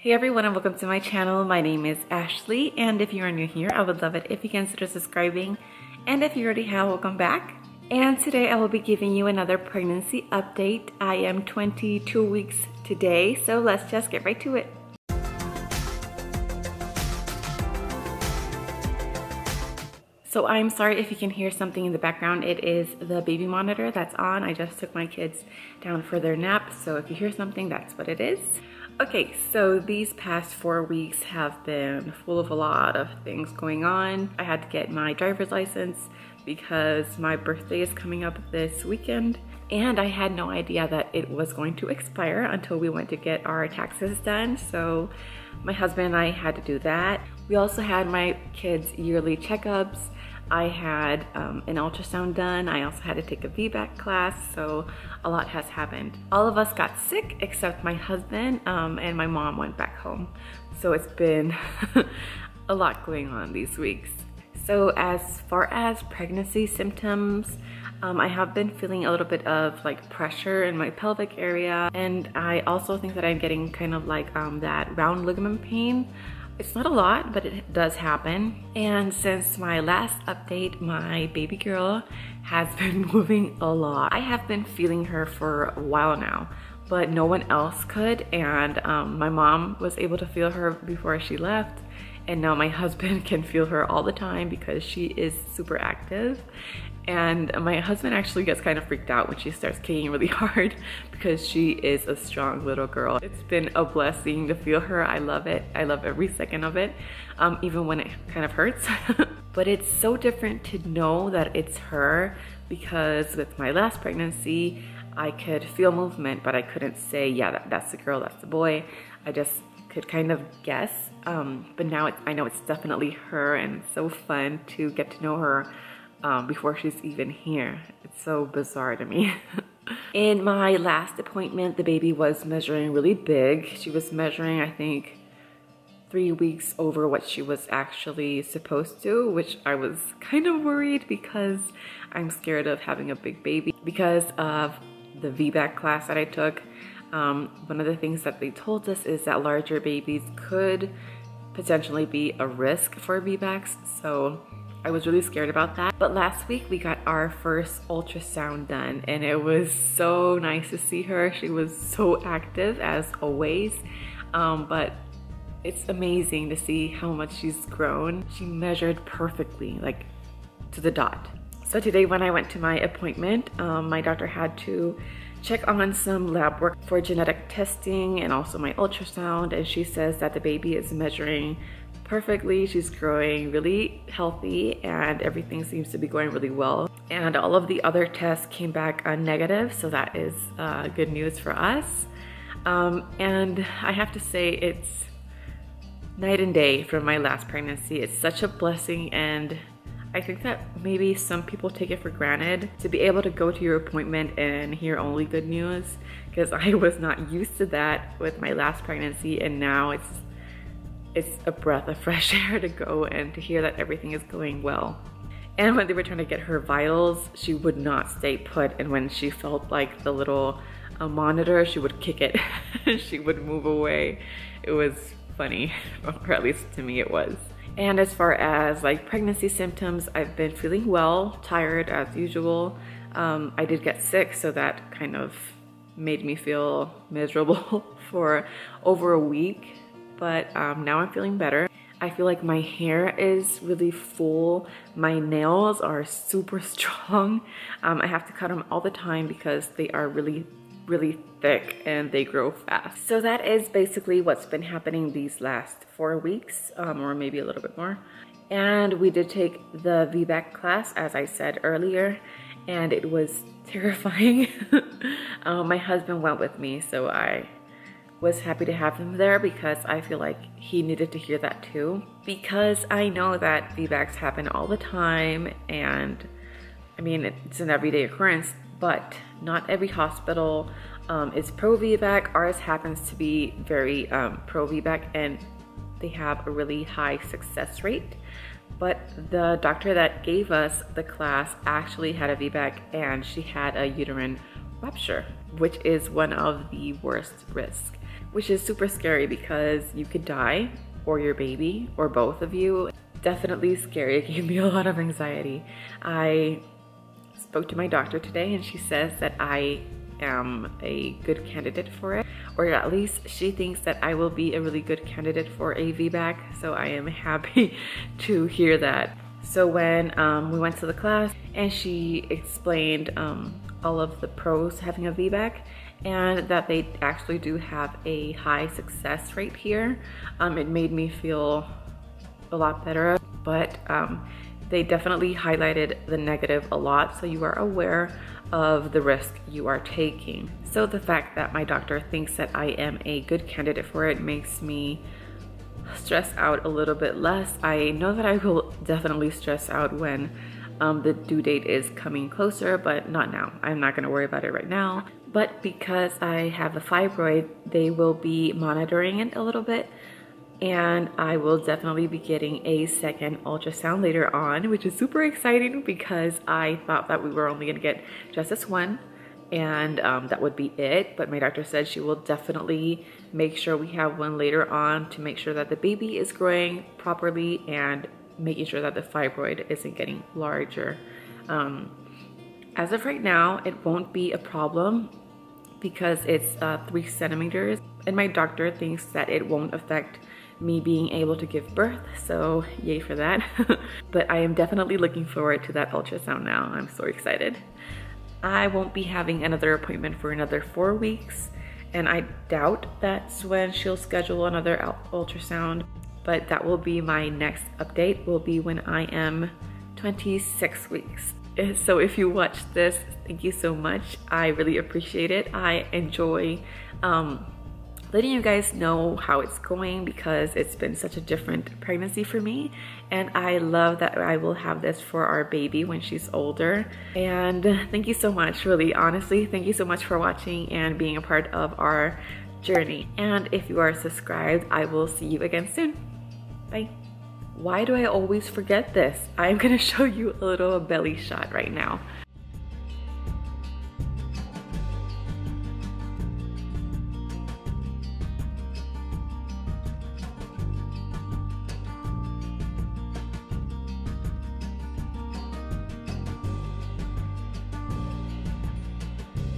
Hey everyone, and welcome to my channel. My name is Ashley, and if you are new here, I would love it if you consider subscribing, and if you already have, welcome back. And today I will be giving you another pregnancy update. I am 22 weeks today, so let's just get right to it. So I'm sorry if you can hear something in the background. It is the baby monitor that's on. I just took my kids down for their nap, so if you hear something, that's what it is. Okay, so these past 4 weeks have been full of a lot of things going on. I had to get my driver's license because my birthday is coming up this weekend, and I had no idea that it was going to expire until we went to get our taxes done. So my husband and I had to do that. We also had my kids' yearly checkups. I had an ultrasound done. I also had to take a VBAC class, so a lot has happened. All of us got sick except my husband, and my mom went back home. So it's been a lot going on these weeks. So as far as pregnancy symptoms, I have been feeling a little bit of like pressure in my pelvic area, and I also think that I'm getting kind of like that round ligament pain. It's not a lot, but it does happen. And since my last update, my baby girl has been moving a lot. I have been feeling her for a while now, but no one else could. And my mom was able to feel her before she left. And now my husband can feel her all the time because she is super active. And my husband actually gets kind of freaked out when she starts kicking really hard because she is a strong little girl. It's been a blessing to feel her. I love it. I love every second of it, even when it kind of hurts. But it's so different to know that it's her, because with my last pregnancy, I could feel movement, but I couldn't say, yeah, that's the girl, that's the boy. I just could kind of guess. But now I know it's definitely her, and it's so fun to get to know her before she's even here. It's so bizarre to me. In my last appointment, the baby was measuring really big. She was measuring, I think, 3 weeks over what she was actually supposed to, which I was kind of worried because I'm scared of having a big baby. Because of the VBAC class that I took, one of the things that they told us is that larger babies could potentially be a risk for VBACs. So I was really scared about that. But last week we got our first ultrasound done, and it was so nice to see her. She was so active as always, but it's amazing to see how much she's grown. She measured perfectly, like to the dot. So today when I went to my appointment, my doctor had to check on some lab work for genetic testing and also my ultrasound, and she says that the baby is measuring perfectly. She's growing really healthy and everything seems to be going really well. And all of the other tests came back negative, so that is good news for us. And I have to say, it's night and day from my last pregnancy. It's such a blessing, and I think that maybe some people take it for granted to be able to go to your appointment and hear only good news, because I was not used to that with my last pregnancy, and now it's a breath of fresh air to go and to hear that everything is going well. And when they were trying to get her vitals, she would not stay put, and when she felt like the little monitor, she would kick it. She would move away. It was funny, or at least to me it was. And as far as like pregnancy symptoms, I've been feeling well, tired as usual. I did get sick, so that kind of made me feel miserable for over a week. But now I'm feeling better. I feel like my hair is really full. My nails are super strong. I have to cut them all the time because they are really, really thick and they grow fast. So that is basically what's been happening these last 4 weeks, or maybe a little bit more. And we did take the VBAC class, as I said earlier, and it was terrifying. My husband went with me, so I was happy to have him there because I feel like he needed to hear that too. Because I know that VBACs happen all the time, and I mean, it's an everyday occurrence, but not every hospital is pro VBAC. Ours happens to be very pro VBAC, and they have a really high success rate. But the doctor that gave us the class actually had a VBAC, and she had a uterine rupture, which is one of the worst risks. which is super scary because you could die, or your baby, or both of you. Definitely scary. It gave me a lot of anxiety. I spoke to my doctor today and she says that I am a good candidate for it, or at least she thinks that I will be a really good candidate for a VBAC, so I am happy to hear that. So when we went to the class and she explained all of the pros having a VBAC and that they actually do have a high success rate here, it made me feel a lot better, but they definitely highlighted the negative a lot, so you are aware of the risk you are taking. So the fact that my doctor thinks that I am a good candidate for it makes me stress out a little bit less. I know that I will definitely stress out when the due date is coming closer, but not now. I'm not gonna worry about it right now. But because I have a fibroid, they will be monitoring it a little bit, and I will definitely be getting a second ultrasound later on, which is super exciting because I thought that we were only gonna get just this one, and that would be it. But my doctor said she will definitely make sure we have one later on to make sure that the baby is growing properly and making sure that the fibroid isn't getting larger. As of right now, it won't be a problem because it's 3 centimeters, and my doctor thinks that it won't affect me being able to give birth, so yay for that. But I am definitely looking forward to that ultrasound now. I'm so excited. I won't be having another appointment for another 4 weeks, and I doubt that's when she'll schedule another ultrasound, but that will be my next update, will be when I am 26 weeks. So if you watch this, thank you so much. I really appreciate it. I enjoy letting you guys know how it's going because it's been such a different pregnancy for me, and I love that I will have this for our baby when she's older. And thank you so much, really, honestly, thank you so much for watching and being a part of our journey. And if you are subscribed, I will see you again soon. Bye. Why do I always forget this? I'm gonna show you a little belly shot right now.